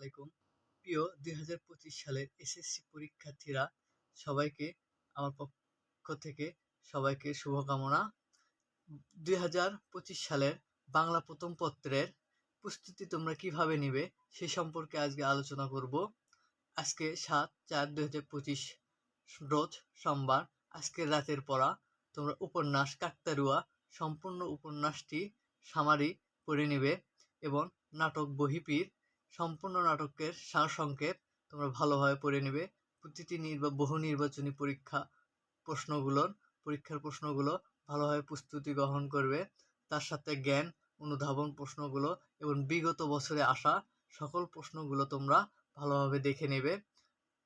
আলাইকুম। প্রিয় ২০২৫ সালের এসএসসি পরীক্ষার্থীরা, সবাইকে আমার পক্ষ থেকে সবাইকে শুভকামনা। ২০২৫ সালের বাংলা প্রথম পত্রের প্রস্তুতি তোমরা কিভাবে নিবে সে সম্পর্কে আজকে আলোচনা করব। আজকে ৭/৪/২০২৫ রোজ সোমবার। আজকের রাতের পড়া তোমরা উপন্যাস কাকতাড়ুয়া সম্পূর্ণ উপন্যাসটি সামারি পড়ে নিবে এবং নাটক বহিপীর সম্পূর্ণ নাটকের সারসংক্ষেপ তোমরা ভালোভাবে পড়ে নেবে। প্রতিটি বহু নির্বাচনী পরীক্ষার প্রশ্নগুলো ভালোভাবে প্রস্তুতি গ্রহণ করবে। তার সাথে জ্ঞান অনুধাবন প্রশ্নগুলো এবং বিগত বছরে আসা সকল প্রশ্নগুলো তোমরা ভালোভাবে দেখে নেবে।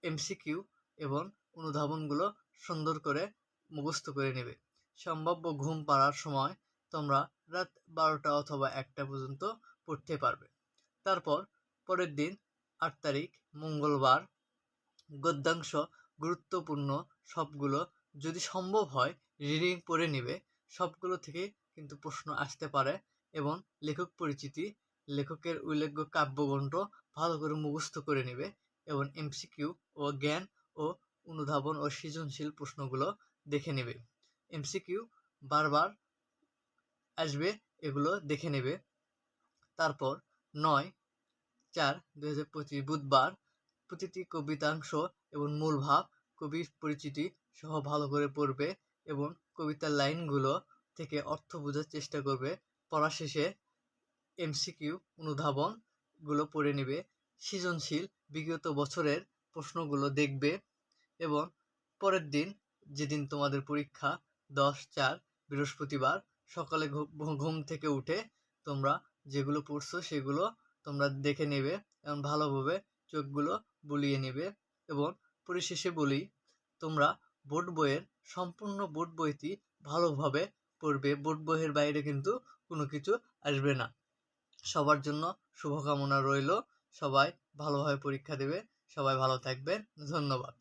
এমসিকিউ এবং অনুধাবনগুলো সুন্দর করে মুখস্থ করে নেবে। সম্ভাব্য ঘুম পাড়ার সময় তোমরা রাত 12টা অথবা 1টা পর্যন্ত পড়তে পারবে। তারপর পরের দিন 8 তারিখ মঙ্গলবার গদ্যাংশ গুরুত্বপূর্ণ সবগুলো যদি সম্ভব হয় রিডিং পড়ে নেবে। সবগুলো থেকে কিন্তু প্রশ্ন আসতে পারে এবং লেখক পরিচিতি, লেখকের উল্লেখ্য কাব্যগ্রন্থ ভালো করে মুখস্থ করে নেবে এবং এমসিকিউ ও জ্ঞান ও অনুধাবন ও সৃজনশীল প্রশ্নগুলো দেখে নেবে। এমসিকিউ বারবার আসবে, এগুলো দেখে নেবে। তারপর 9/4/2025 বুধবার প্রতিটি কবিতাংশ এবং মূল ভাব, কবির পরিচিতি সহ ভালো করে পড়বে এবং কবিতার লাইনগুলো থেকে অর্থ বোঝার চেষ্টা করবে। পড়া শেষে এমসিকিউ অনুধাবনগুলো পড়ে নেবে। সৃজনশীল বিগত বছরের প্রশ্নগুলো দেখবে এবং পরের দিন যেদিন তোমাদের পরীক্ষা 10/4 বৃহস্পতিবার সকালে ঘুম থেকে উঠে তোমরা যেগুলো পড়ছো সেগুলো তোমরা দেখে নেবে এবং ভালোভাবে চোখগুলো বুলিয়ে নেবে। এবং পরিশেষে বলি, তোমরা বোর্ড বইয়ের সম্পূর্ণ বোর্ড বইটি ভালোভাবে পড়বে। বোর্ড বইয়ের বাইরে কিন্তু কোনো কিছু আসবে না। সবার জন্য শুভকামনা রইল। সবাই ভালোভাবে পরীক্ষা দেবে। সবাই ভালো থাকবে। ধন্যবাদ।